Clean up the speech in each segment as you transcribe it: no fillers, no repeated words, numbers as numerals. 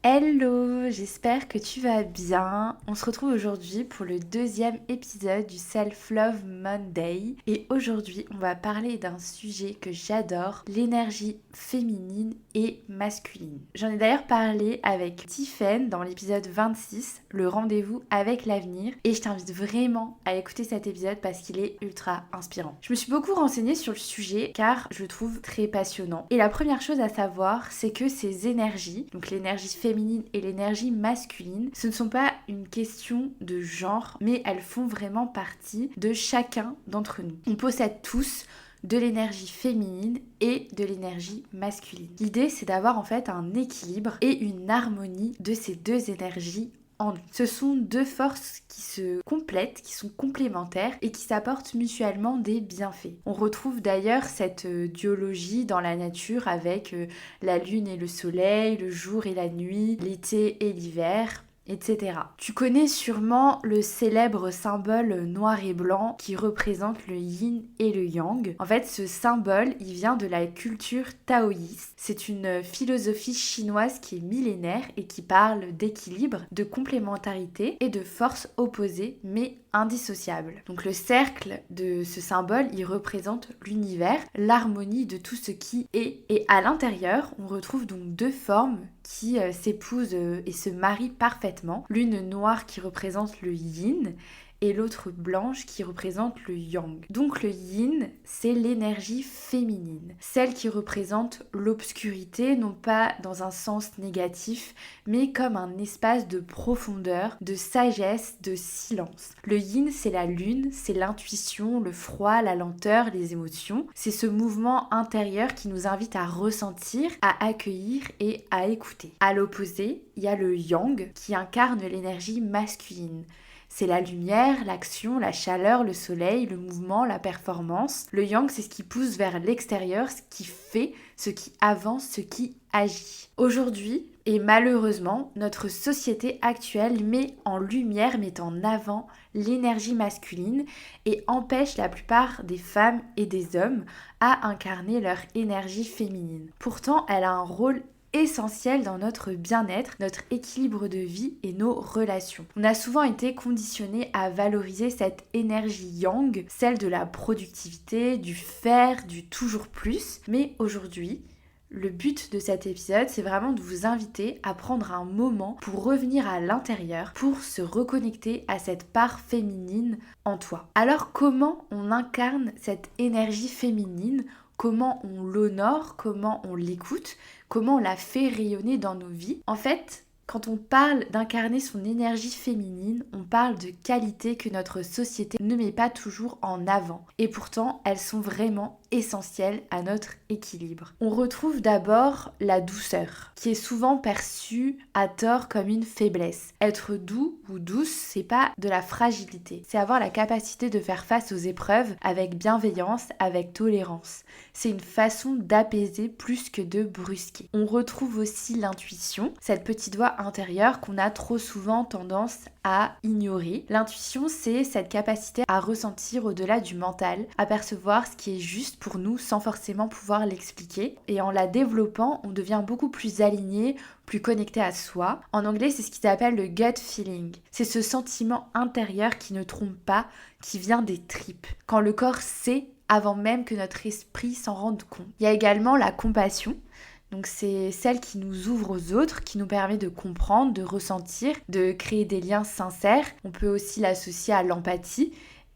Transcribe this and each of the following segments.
Hello, j'espère que tu vas bien. On se retrouve aujourd'hui pour le deuxième épisode du Self-Love Monday. Et aujourd'hui, on va parler d'un sujet que j'adore, l'énergie féminine et masculine. J'en ai d'ailleurs parlé avec Tiffen dans l'épisode 26, le rendez-vous avec l'avenir. Et je t'invite vraiment à écouter cet épisode parce qu'il est ultra inspirant. Je me suis beaucoup renseignée sur le sujet car je le trouve très passionnant. Et la première chose à savoir, c'est que ces énergies, donc l'énergie féminine et l'énergie masculine, ce ne sont pas une question de genre, mais elles font vraiment partie de chacun d'entre nous. On possède tous de l'énergie féminine et de l'énergie masculine. L'idée, c'est d'avoir en fait un équilibre et une harmonie de ces deux énergies en nous. Ce sont deux forces qui se complètent, qui sont complémentaires et qui s'apportent mutuellement des bienfaits. On retrouve d'ailleurs cette duologie dans la nature avec la lune et le soleil, le jour et la nuit, l'été et l'hiver, etc. Tu connais sûrement le célèbre symbole noir et blanc qui représente le yin et le yang. En fait, ce symbole, il vient de la culture taoïste. C'est une philosophie chinoise qui est millénaire et qui parle d'équilibre, de complémentarité et de forces opposées mais indissociables. Donc le cercle de ce symbole, il représente l'univers, l'harmonie de tout ce qui est. Et à l'intérieur, on retrouve donc deux formes qui s'épousent et se marient parfaitement. L'une noire qui représente le yin et l'autre blanche qui représente le yang. Donc le yin, c'est l'énergie féminine, celle qui représente l'obscurité, non pas dans un sens négatif, mais comme un espace de profondeur, de sagesse, de silence. Le yin, c'est la lune, c'est l'intuition, le froid, la lenteur, les émotions. C'est ce mouvement intérieur qui nous invite à ressentir, à accueillir et à écouter. À l'opposé, il y a le yang qui incarne l'énergie masculine. C'est la lumière, l'action, la chaleur, le soleil, le mouvement, la performance. Le yang, c'est ce qui pousse vers l'extérieur, ce qui fait, ce qui avance, ce qui agit. Aujourd'hui, et malheureusement, notre société actuelle met en lumière, met en avant l'énergie masculine et empêche la plupart des femmes et des hommes à incarner leur énergie féminine. Pourtant, elle a un rôle essentiel dans notre bien-être, notre équilibre de vie et nos relations. On a souvent été conditionné à valoriser cette énergie yang, celle de la productivité, du faire, du toujours plus, mais aujourd'hui, le but de cet épisode, c'est vraiment de vous inviter à prendre un moment pour revenir à l'intérieur, pour se reconnecter à cette part féminine en toi. Alors comment on incarne cette énergie féminine ? Comment on l'honore, comment on l'écoute, comment on la fait rayonner dans nos vies. En fait, quand on parle d'incarner son énergie féminine, on parle de qualités que notre société ne met pas toujours en avant. Et pourtant, elles sont vraiment essentielles à notre équilibre. On retrouve d'abord la douceur, qui est souvent perçue à tort comme une faiblesse. Être doux ou douce, c'est pas de la fragilité. C'est avoir la capacité de faire face aux épreuves avec bienveillance, avec tolérance. C'est une façon d'apaiser plus que de brusquer. On retrouve aussi l'intuition, cette petite voix intérieure qu'on a trop souvent tendance à ignorer. L'intuition, c'est cette capacité à ressentir au-delà du mental, à percevoir ce qui est juste pour nous sans forcément pouvoir l'expliquer. Et en la développant, on devient beaucoup plus aligné, plus connecté à soi. En anglais, c'est ce qu'ils appellent le gut feeling. C'est ce sentiment intérieur qui ne trompe pas, qui vient des tripes. Quand le corps sait avant même que notre esprit s'en rende compte. Il y a également la compassion. Donc c'est celle qui nous ouvre aux autres, qui nous permet de comprendre, de ressentir, de créer des liens sincères. On peut aussi l'associer à l'empathie.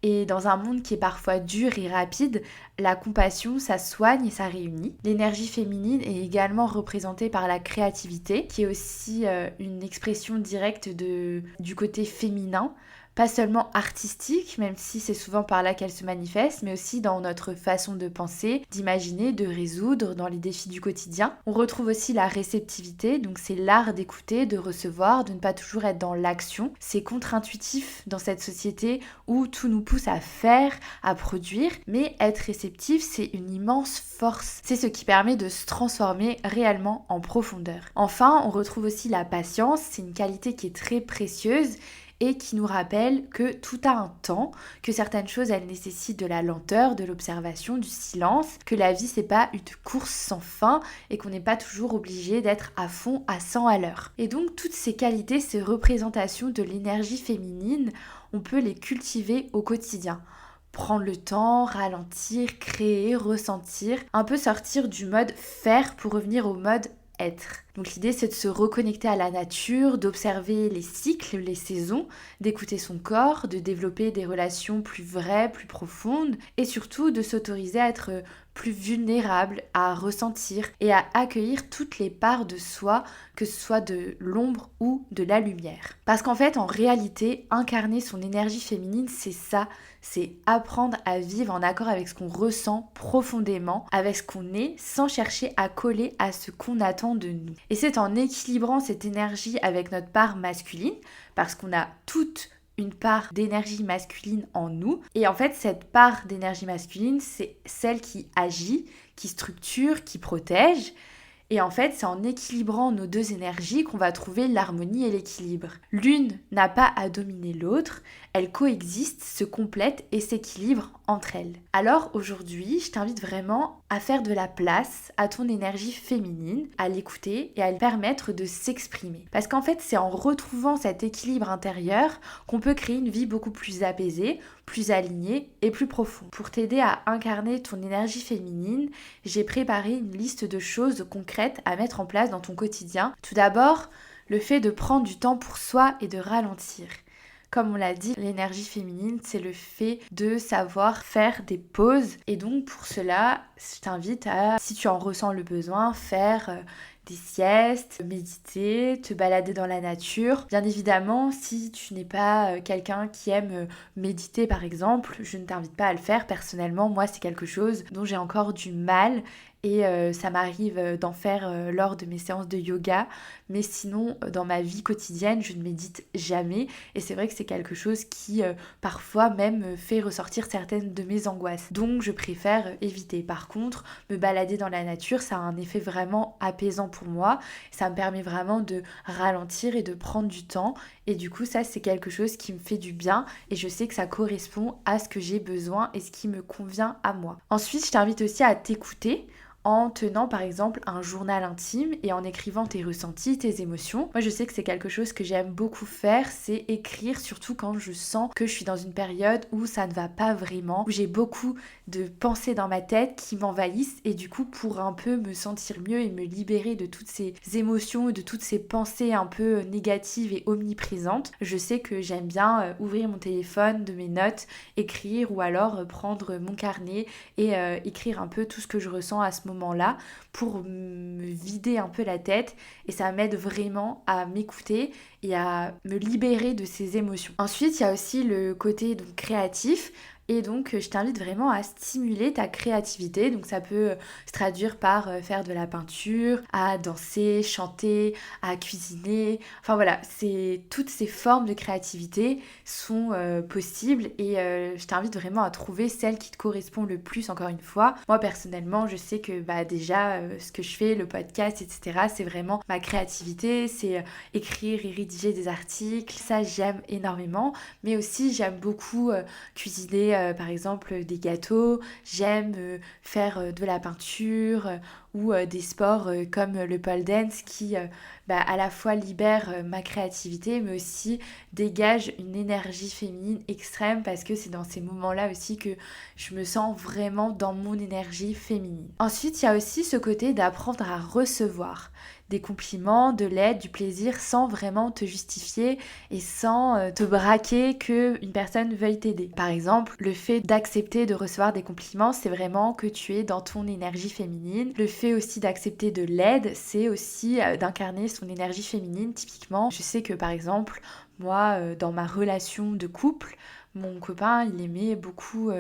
Et dans un monde qui est parfois dur et rapide, la compassion, ça soigne et ça réunit. L'énergie féminine est également représentée par la créativité, qui est aussi une expression directe du côté féminin. Pas seulement artistique, même si c'est souvent par là qu'elle se manifeste, mais aussi dans notre façon de penser, d'imaginer, de résoudre dans les défis du quotidien. On retrouve aussi la réceptivité, donc c'est l'art d'écouter, de recevoir, de ne pas toujours être dans l'action. C'est contre-intuitif dans cette société où tout nous pousse à faire, à produire, mais être réceptif, c'est une immense force. C'est ce qui permet de se transformer réellement en profondeur. Enfin, on retrouve aussi la patience, c'est une qualité qui est très précieuse et qui nous rappelle que tout a un temps, que certaines choses elles nécessitent de la lenteur, de l'observation, du silence, que la vie c'est pas une course sans fin et qu'on n'est pas toujours obligé d'être à fond à 100 à l'heure. Et donc toutes ces qualités, ces représentations de l'énergie féminine, on peut les cultiver au quotidien. Prendre le temps, ralentir, créer, ressentir, un peu sortir du mode faire pour revenir au mode être. Donc l'idée c'est de se reconnecter à la nature, d'observer les cycles, les saisons, d'écouter son corps, de développer des relations plus vraies, plus profondes et surtout de s'autoriser à être plus vulnérable, à ressentir et à accueillir toutes les parts de soi, que ce soit de l'ombre ou de la lumière. Parce qu'en fait, en réalité, incarner son énergie féminine, c'est ça, c'est apprendre à vivre en accord avec ce qu'on ressent profondément, avec ce qu'on est, sans chercher à coller à ce qu'on attend de nous. Et c'est en équilibrant cette énergie avec notre part masculine, parce qu'on a toute une part d'énergie masculine en nous. Et en fait, cette part d'énergie masculine, c'est celle qui agit, qui structure, qui protège. Et en fait, c'est en équilibrant nos deux énergies qu'on va trouver l'harmonie et l'équilibre. L'une n'a pas à dominer l'autre, elles coexistent, se complètent et s'équilibrent entre elles. Alors aujourd'hui, je t'invite vraiment à faire de la place à ton énergie féminine, à l'écouter et à lui permettre de s'exprimer. Parce qu'en fait, c'est en retrouvant cet équilibre intérieur qu'on peut créer une vie beaucoup plus apaisée, plus alignée et plus profonde. Pour t'aider à incarner ton énergie féminine, j'ai préparé une liste de choses concrètes à mettre en place dans ton quotidien. Tout d'abord, le fait de prendre du temps pour soi et de ralentir. Comme on l'a dit, l'énergie féminine, c'est le fait de savoir faire des pauses. Et donc pour cela, je t'invite à, si tu en ressens le besoin, faire des siestes, méditer, te balader dans la nature. Bien évidemment, si tu n'es pas quelqu'un qui aime méditer par exemple, je ne t'invite pas à le faire. Personnellement, moi, c'est quelque chose dont j'ai encore du mal. Et ça m'arrive d'en faire lors de mes séances de yoga. Mais sinon, dans ma vie quotidienne, je ne médite jamais. Et c'est vrai que c'est quelque chose qui, parfois même, fait ressortir certaines de mes angoisses. Donc, je préfère éviter. Par contre, me balader dans la nature, ça a un effet vraiment apaisant pour moi. Ça me permet vraiment de ralentir et de prendre du temps. Et du coup, ça, c'est quelque chose qui me fait du bien. Et je sais que ça correspond à ce que j'ai besoin et ce qui me convient à moi. Ensuite, je t'invite aussi à t'écouter en tenant par exemple un journal intime et en écrivant tes ressentis, tes émotions. Moi je sais que c'est quelque chose que j'aime beaucoup faire, c'est écrire, surtout quand je sens que je suis dans une période où ça ne va pas vraiment, où j'ai beaucoup de pensées dans ma tête qui m'envahissent et du coup pour un peu me sentir mieux et me libérer de toutes ces émotions, de toutes ces pensées un peu négatives et omniprésentes, je sais que j'aime bien ouvrir mon téléphone, de mes notes, écrire ou alors prendre mon carnet et écrire un peu tout ce que je ressens à ce moment-là pour me vider un peu la tête et ça m'aide vraiment à m'écouter et à me libérer de ces émotions. Ensuite, il y a aussi le côté donc, créatif. Et donc, je t'invite vraiment à stimuler ta créativité. Donc, ça peut se traduire par faire de la peinture, à danser, chanter, à cuisiner. Enfin voilà, toutes ces formes de créativité sont possibles et je t'invite vraiment à trouver celle qui te correspond le plus, encore une fois. Moi, personnellement, je sais que déjà, ce que je fais, le podcast, etc., c'est vraiment ma créativité. C'est écrire et rédiger des articles. Ça, j'aime énormément. Mais aussi, j'aime beaucoup cuisiner par exemple des gâteaux, j'aime faire de la peinture ou des sports comme le pole dance qui à la fois libère ma créativité mais aussi dégage une énergie féminine extrême parce que c'est dans ces moments-là aussi que je me sens vraiment dans mon énergie féminine. Ensuite, il y a aussi ce côté d'apprendre à recevoir des compliments, de l'aide, du plaisir sans vraiment te justifier et sans te braquer qu'une personne veuille t'aider. Par exemple, le fait d'accepter de recevoir des compliments, c'est vraiment que tu es dans ton énergie féminine. Le fait aussi d'accepter de l'aide, c'est aussi d'incarner son énergie féminine. Typiquement, je sais que par exemple, moi, dans ma relation de couple, mon copain, il aimait beaucoup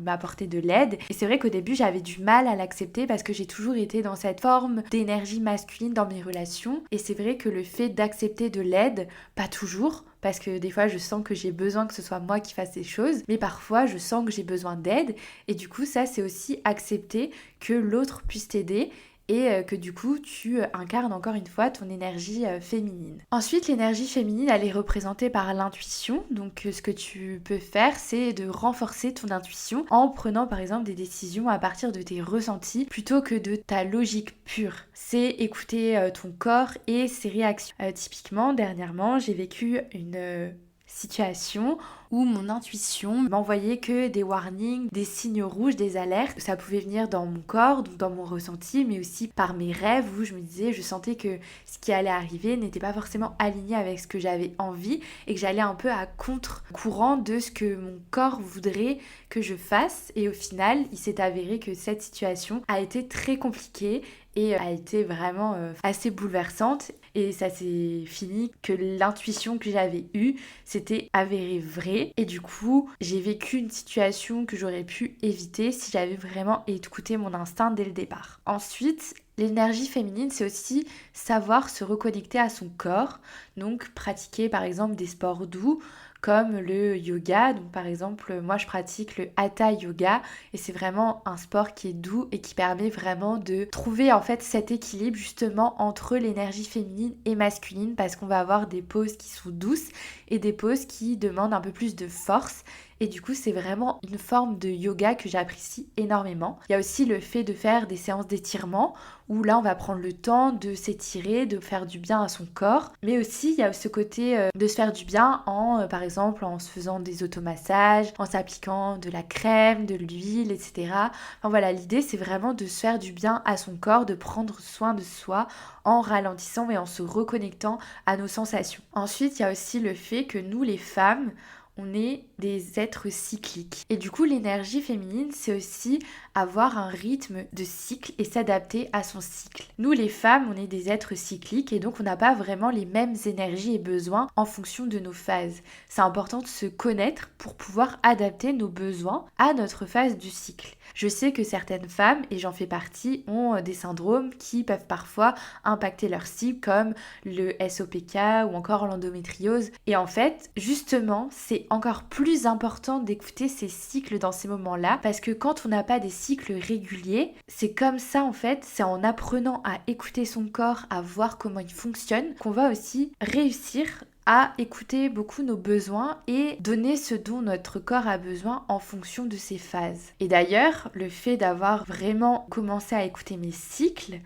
m'apporter de l'aide. Et c'est vrai qu'au début, j'avais du mal à l'accepter parce que j'ai toujours été dans cette forme d'énergie masculine dans mes relations. Et c'est vrai que le fait d'accepter de l'aide, pas toujours, parce que des fois, je sens que j'ai besoin que ce soit moi qui fasse des choses, mais parfois, je sens que j'ai besoin d'aide. Et du coup, ça, c'est aussi accepter que l'autre puisse t'aider et que du coup tu incarnes encore une fois ton énergie féminine. Ensuite, l'énergie féminine, elle est représentée par l'intuition. Donc ce que tu peux faire, c'est de renforcer ton intuition en prenant par exemple des décisions à partir de tes ressentis plutôt que de ta logique pure. C'est écouter ton corps et ses réactions. Typiquement, dernièrement, j'ai vécu une situation où mon intuition m'envoyait que des warnings, des signes rouges, des alertes. Ça pouvait venir dans mon corps, donc dans mon ressenti, mais aussi par mes rêves où je me disais, je sentais que ce qui allait arriver n'était pas forcément aligné avec ce que j'avais envie et que j'allais un peu à contre-courant de ce que mon corps voudrait que je fasse. Et au final, il s'est avéré que cette situation a été très compliquée et a été vraiment assez bouleversante. Et ça s'est fini que l'intuition que j'avais eue s'était avérée vraie. Et du coup, j'ai vécu une situation que j'aurais pu éviter si j'avais vraiment écouté mon instinct dès le départ. Ensuite, l'énergie féminine, c'est aussi savoir se reconnecter à son corps. Donc pratiquer par exemple des sports doux comme le yoga. Donc par exemple, moi je pratique le Hatha Yoga et c'est vraiment un sport qui est doux et qui permet vraiment de trouver en fait cet équilibre justement entre l'énergie féminine et masculine parce qu'on va avoir des poses qui sont douces et des poses qui demandent un peu plus de force. Et du coup, c'est vraiment une forme de yoga que j'apprécie énormément. Il y a aussi le fait de faire des séances d'étirement où là, on va prendre le temps de s'étirer, de faire du bien à son corps. Mais aussi, il y a ce côté de se faire du bien par exemple, en se faisant des automassages, en s'appliquant de la crème, de l'huile, etc. Enfin voilà, l'idée, c'est vraiment de se faire du bien à son corps, de prendre soin de soi en ralentissant et en se reconnectant à nos sensations. Ensuite, il y a aussi le fait que nous, les femmes, on est des êtres cycliques. Et du coup, l'énergie féminine, c'est aussi avoir un rythme de cycle et s'adapter à son cycle. Nous, les femmes, on est des êtres cycliques et donc on n'a pas vraiment les mêmes énergies et besoins en fonction de nos phases. C'est important de se connaître pour pouvoir adapter nos besoins à notre phase du cycle. Je sais que certaines femmes, et j'en fais partie, ont des syndromes qui peuvent parfois impacter leur cycle comme le SOPK ou encore l'endométriose. Et en fait, justement, c'est encore plus important d'écouter ces cycles dans ces moments-là parce que quand on n'a pas des cycles réguliers, c'est comme ça en fait, c'est en apprenant à écouter son corps, à voir comment il fonctionne, qu'on va aussi réussir à écouter beaucoup nos besoins et donner ce dont notre corps a besoin en fonction de ses phases. Et d'ailleurs, le fait d'avoir vraiment commencé à écouter mes cycles,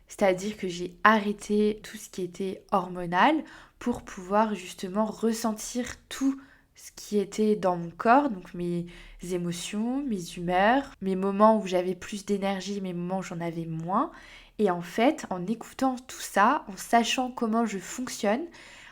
c'est-à-dire que j'ai arrêté tout ce qui était hormonal pour pouvoir justement ressentir tout ce qui était dans mon corps, donc mes émotions, mes humeurs, mes moments où j'avais plus d'énergie, mes moments où j'en avais moins. Et en fait, en écoutant tout ça, en sachant comment je fonctionne,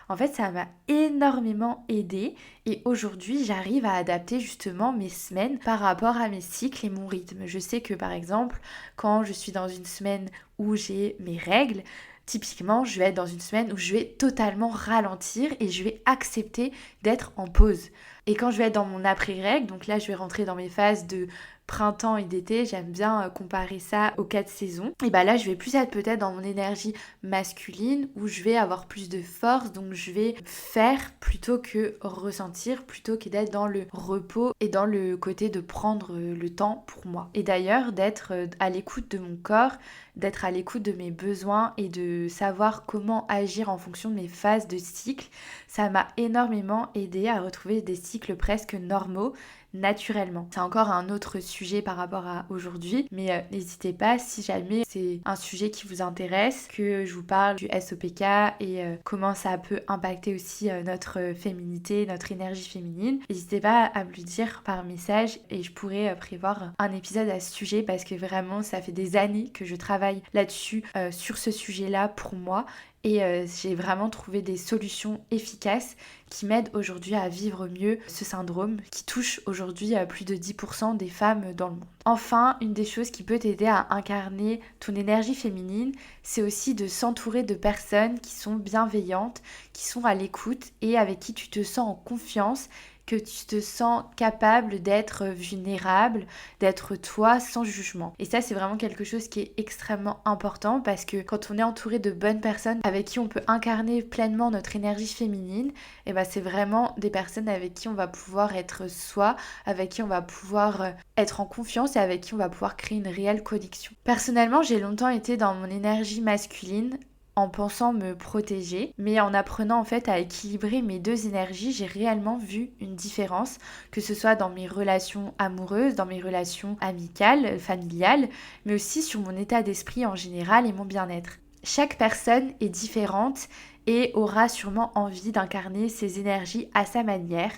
en fait, ça m'a énormément aidée et aujourd'hui, j'arrive à adapter justement mes semaines par rapport à mes cycles et mon rythme. Je sais que par exemple, quand je suis dans une semaine où j'ai mes règles, typiquement, je vais être dans une semaine où je vais totalement ralentir et je vais accepter d'être en pause. Et quand je vais être dans mon après-règle, donc là, je vais rentrer dans mes phases de printemps et d'été, j'aime bien comparer ça aux 4 saisons. Et bah là, je vais plus être peut-être dans mon énergie masculine où je vais avoir plus de force, donc je vais faire plutôt que ressentir, plutôt que d'être dans le repos et dans le côté de prendre le temps pour moi. Et d'ailleurs, d'être à l'écoute de mon corps, d'être à l'écoute de mes besoins et de savoir comment agir en fonction de mes phases de cycle, ça m'a énormément aidé à retrouver des cycles presque normaux naturellement. C'est encore un autre sujet par rapport à aujourd'hui, mais n'hésitez pas si jamais c'est un sujet qui vous intéresse, que je vous parle du SOPK et comment ça peut impacter aussi notre féminité, notre énergie féminine. N'hésitez pas à me le dire par message et je pourrais prévoir un épisode à ce sujet parce que vraiment ça fait des années que je travaille là-dessus, sur ce sujet-là pour moi. Et j'ai vraiment trouvé des solutions efficaces qui m'aident aujourd'hui à vivre mieux ce syndrome qui touche aujourd'hui plus de 10% des femmes dans le monde. Enfin, une des choses qui peut t'aider à incarner ton énergie féminine, c'est aussi de s'entourer de personnes qui sont bienveillantes, qui sont à l'écoute et avec qui tu te sens en confiance, que tu te sens capable d'être vulnérable, d'être toi sans jugement. Et ça, c'est vraiment quelque chose qui est extrêmement important parce que quand on est entouré de bonnes personnes avec qui on peut incarner pleinement notre énergie féminine, et ben c'est vraiment des personnes avec qui on va pouvoir être soi, avec qui on va pouvoir être en confiance et avec qui on va pouvoir créer une réelle connexion. Personnellement, j'ai longtemps été dans mon énergie masculine en pensant me protéger, mais en apprenant en fait à équilibrer mes deux énergies, j'ai réellement vu une différence, que ce soit dans mes relations amoureuses, dans mes relations amicales, familiales, mais aussi sur mon état d'esprit en général et mon bien-être. Chaque personne est différente et aura sûrement envie d'incarner ses énergies à sa manière,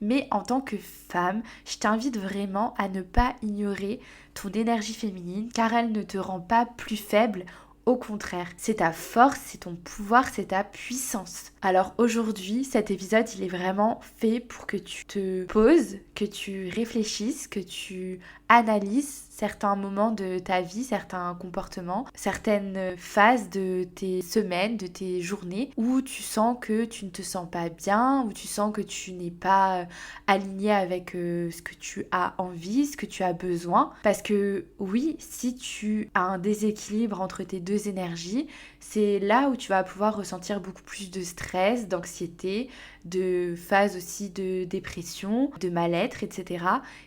mais en tant que femme, je t'invite vraiment à ne pas ignorer ton énergie féminine car elle ne te rend pas plus faible. Au contraire, c'est ta force, c'est ton pouvoir, c'est ta puissance. Alors aujourd'hui, cet épisode, il est vraiment fait pour que tu te poses, que tu réfléchisses, que tu analyses certains moments de ta vie, certains comportements, certaines phases de tes semaines, de tes journées où tu sens que tu ne te sens pas bien, où tu sens que tu n'es pas aligné avec ce que tu as envie, ce que tu as besoin. Parce que oui, si tu as un déséquilibre entre tes deux énergies, c'est là où tu vas pouvoir ressentir beaucoup plus de stress, d'anxiété, de phases aussi de dépression, de mal-être, etc.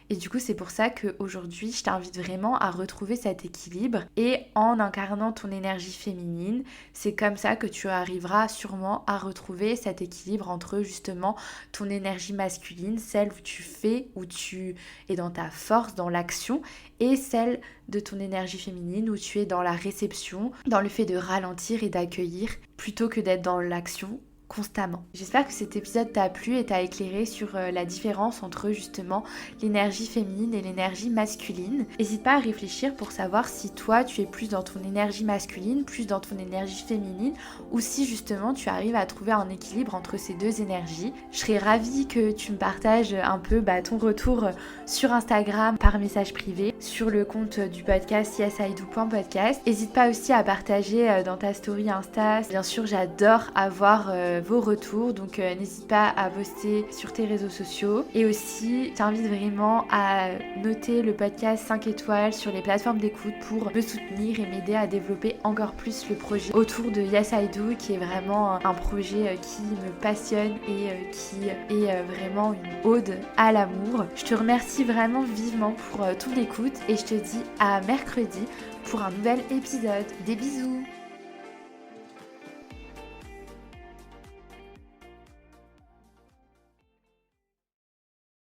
Et du coup, c'est pour ça qu'aujourd'hui, je t'invite vraiment à retrouver cet équilibre et en incarnant ton énergie féminine, c'est comme ça que tu arriveras sûrement à retrouver cet équilibre entre justement ton énergie masculine, celle où tu fais, où tu es dans ta force, dans l'action, et celle de ton énergie féminine où tu es dans la réception, dans le fait de ralentir et d'accueillir plutôt que d'être dans l'action constamment. J'espère que cet épisode t'a plu et t'a éclairé sur la différence entre justement l'énergie féminine et l'énergie masculine. N'hésite pas à réfléchir pour savoir si toi tu es plus dans ton énergie masculine, plus dans ton énergie féminine ou si justement tu arrives à trouver un équilibre entre ces deux énergies. Je serais ravie que tu me partages un peu ton retour sur Instagram par message privé, sur le compte du podcast yesIdo.podcast. N'hésite pas aussi à partager dans ta story Insta. Bien sûr, j'adore avoir vos retours, donc n'hésite pas à poster sur tes réseaux sociaux et aussi t'invite vraiment à noter le podcast 5 étoiles sur les plateformes d'écoute pour me soutenir et m'aider à développer encore plus le projet autour de Yes I Do, qui est vraiment un projet qui me passionne et qui est vraiment une ode à l'amour. Je te remercie vraiment vivement pour ton écoute et je te dis à mercredi pour un nouvel épisode. Des bisous.